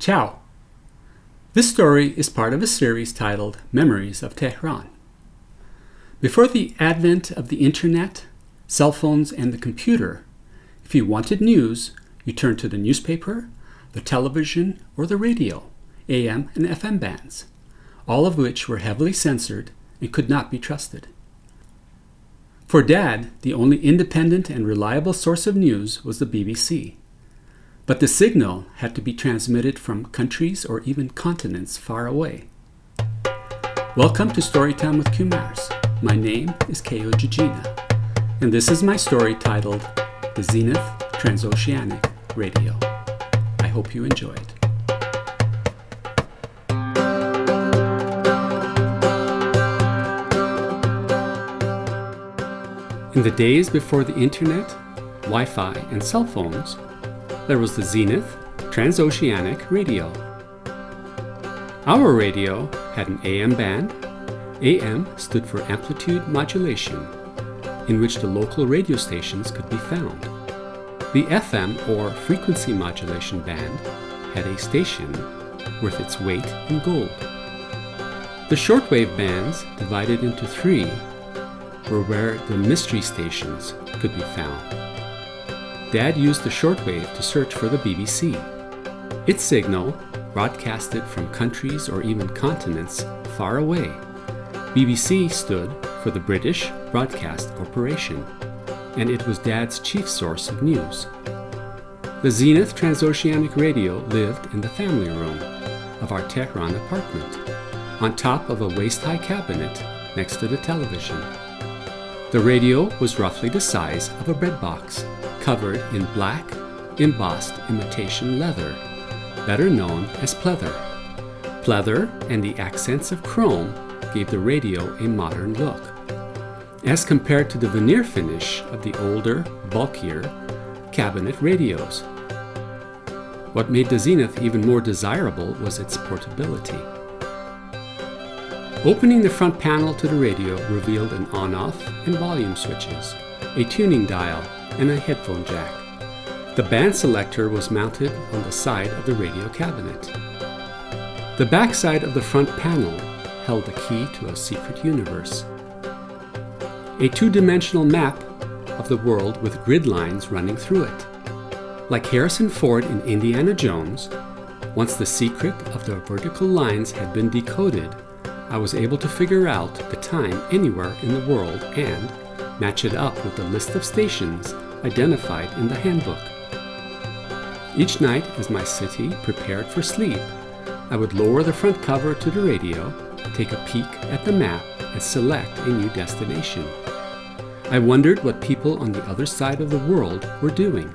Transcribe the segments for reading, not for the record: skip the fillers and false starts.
Ciao! This story is part of a series titled Memories of Tehran. Before the advent of the internet, cell phones, and the computer, if you wanted news, you turned to the newspaper, the television, or the radio, AM and FM bands, all of which were heavily censored and could not be trusted. For Dad, the only independent and reliable source of news was the BBC. But the signal had to be transmitted from countries or even continents far away. Welcome to Storytime with Kumars. My name is Kayo Jijina, and this is my story titled The Zenith, Trans-Oceanic Radio. I hope you enjoy it. In the days before the internet, Wi-Fi, and cell phones, there was the Zenith, Trans-Oceanic Radio. Our radio had an AM band. AM stood for amplitude modulation, in which the local radio stations could be found. The FM, or frequency modulation band, had a station worth its weight in gold. The shortwave bands, divided into three, were where the mystery stations could be found. Dad used the shortwave to search for the BBC. Its signal broadcasted from countries or even continents far away. BBC stood for the British Broadcast Corporation, and it was Dad's chief source of news. The Zenith Trans-Oceanic Radio lived in the family room of our Tehran apartment, on top of a waist-high cabinet next to the television. The radio was roughly the size of a bread box, covered in black, embossed imitation leather, better known as pleather. Pleather and the accents of chrome gave the radio a modern look, as compared to the veneer finish of the older, bulkier cabinet radios. What made the Zenith even more desirable was its portability. Opening the front panel to the radio revealed an on-off and volume switches, a tuning dial, and a headphone jack. The band selector was mounted on the side of the radio cabinet. The back side of the front panel held the key to a secret universe. A two-dimensional map of the world with grid lines running through it. Like Harrison Ford in Indiana Jones, once the secret of the vertical lines had been decoded, I was able to figure out the time anywhere in the world and match it up with the list of stations identified in the handbook. Each night, as my city prepared for sleep, I would lower the front cover to the radio, take a peek at the map, and select a new destination. I wondered what people on the other side of the world were doing.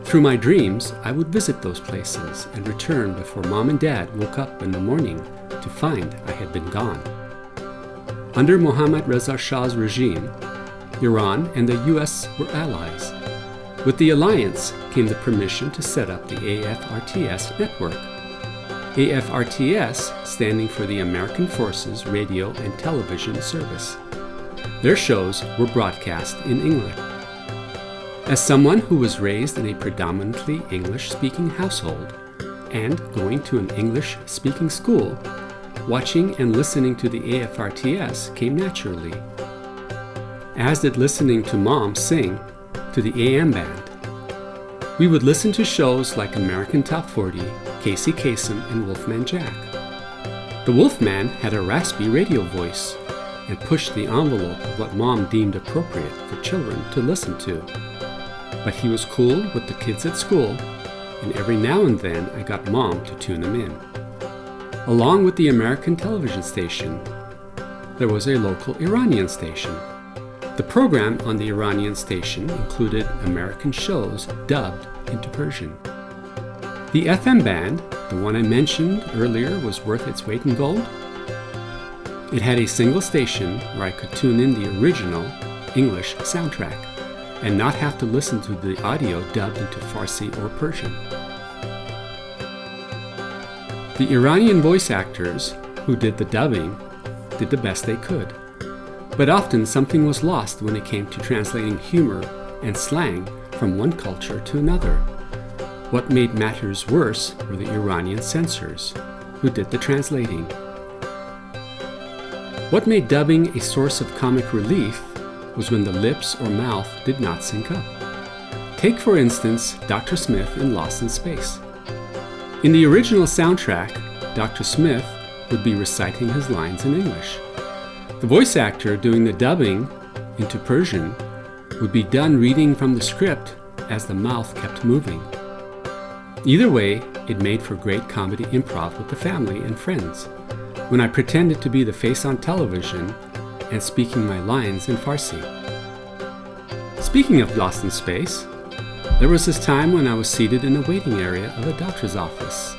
Through my dreams, I would visit those places and return before Mom and Dad woke up in the morning to find I had been gone. Under Mohammad Reza Shah's regime, Iran and the US were allies. With the alliance came the permission to set up the AFRTS network. AFRTS standing for the American Forces Radio and Television Service. Their shows were broadcast in English. As someone who was raised in a predominantly English-speaking household and going to an English-speaking school, watching and listening to the AFRTS came naturally, as did listening to Mom sing to the AM band. We would listen to shows like American Top 40, Casey Kasem, and Wolfman Jack. The Wolfman had a raspy radio voice and pushed the envelope of what Mom deemed appropriate for children to listen to. But he was cool with the kids at school, and every now and then I got Mom to tune them in. Along with the American television station, there was a local Iranian station. The program on the Iranian station included American shows dubbed into Persian. The FM band, the one I mentioned earlier, was worth its weight in gold. It had a single station where I could tune in the original English soundtrack and not have to listen to the audio dubbed into Farsi or Persian. The Iranian voice actors who did the dubbing did the best they could. But often something was lost when it came to translating humor and slang from one culture to another. What made matters worse were the Iranian censors, who did the translating. What made dubbing a source of comic relief was when the lips or mouth did not sync up. Take, for instance, Dr. Smith in Lost in Space. In the original soundtrack, Dr. Smith would be reciting his lines in English. The voice actor doing the dubbing into Persian would be done reading from the script as the mouth kept moving. Either way, it made for great comedy improv with the family and friends, when I pretended to be the face on television and speaking my lines in Farsi. Speaking of Lost in Space, there was this time when I was seated in the waiting area of a doctor's office,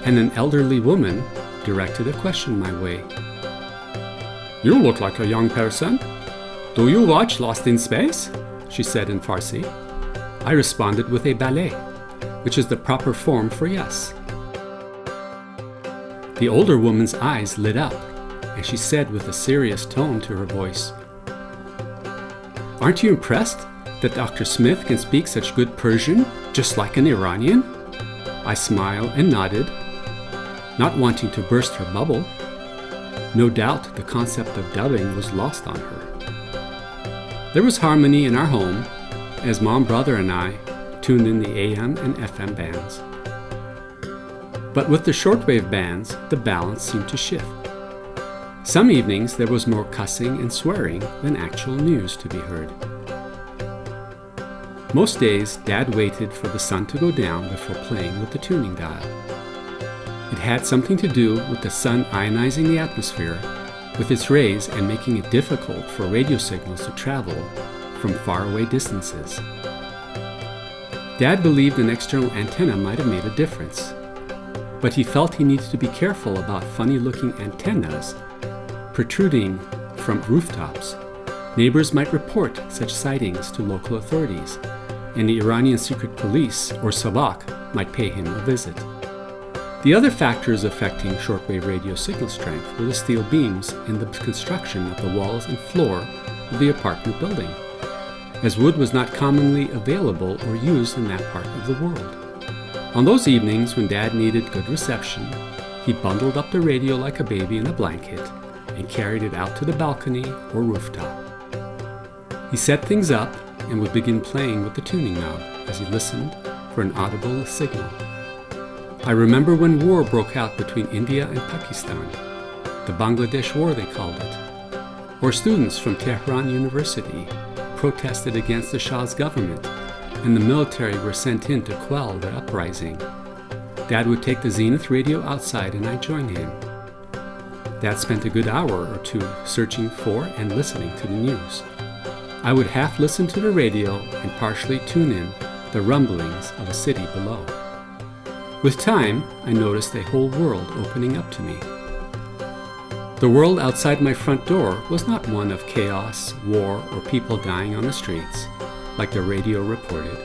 and an elderly woman directed a question my way. "You look like a young person. Do you watch Lost in Space?" she said in Farsi. I responded with a ballet, which is the proper form for yes. The older woman's eyes lit up, and she said with a serious tone to her voice, "Aren't you impressed that Dr. Smith can speak such good Persian, just like an Iranian?" I smiled and nodded, not wanting to burst her bubble. No doubt the concept of dubbing was lost on her. There was harmony in our home, as Mom, brother, and I tuned in the AM and FM bands. But with the shortwave bands, the balance seemed to shift. Some evenings there was more cussing and swearing than actual news to be heard. Most days, Dad waited for the sun to go down before playing with the tuning dial. It had something to do with the sun ionizing the atmosphere with its rays and making it difficult for radio signals to travel from faraway distances. Dad believed an external antenna might have made a difference, but he felt he needed to be careful about funny-looking antennas protruding from rooftops. Neighbors might report such sightings to local authorities, and the Iranian secret police, or Savak, might pay him a visit. The other factors affecting shortwave radio signal strength were the steel beams in the construction of the walls and floor of the apartment building, as wood was not commonly available or used in that part of the world. On those evenings when Dad needed good reception, he bundled up the radio like a baby in a blanket and carried it out to the balcony or rooftop. He set things up and would begin playing with the tuning knob as he listened for an audible signal. I remember when war broke out between India and Pakistan, the Bangladesh War they called it, or students from Tehran University protested against the Shah's government and the military were sent in to quell the uprising. Dad would take the Zenith radio outside and I'd join him. Dad spent a good hour or two searching for and listening to the news. I would half listen to the radio and partially tune in the rumblings of a city below. With time, I noticed a whole world opening up to me. The world outside my front door was not one of chaos, war, or people dying on the streets, like the radio reported.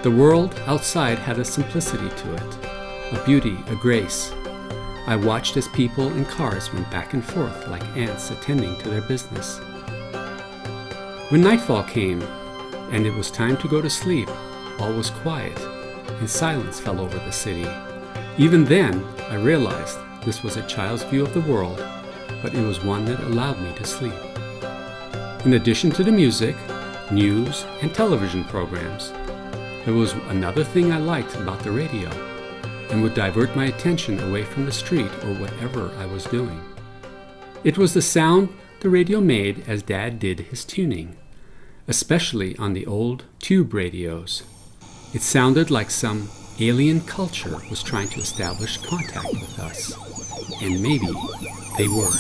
The world outside had a simplicity to it, a beauty, a grace. I watched as people in cars went back and forth like ants attending to their business. When nightfall came, and it was time to go to sleep, all was quiet, and silence fell over the city. Even then, I realized this was a child's view of the world, but it was one that allowed me to sleep. In addition to the music, news, and television programs, there was another thing I liked about the radio, and would divert my attention away from the street or whatever I was doing. It was the sound the radio made as Dad did his tuning, especially on the old tube radios. It sounded like some alien culture was trying to establish contact with us, and maybe they were.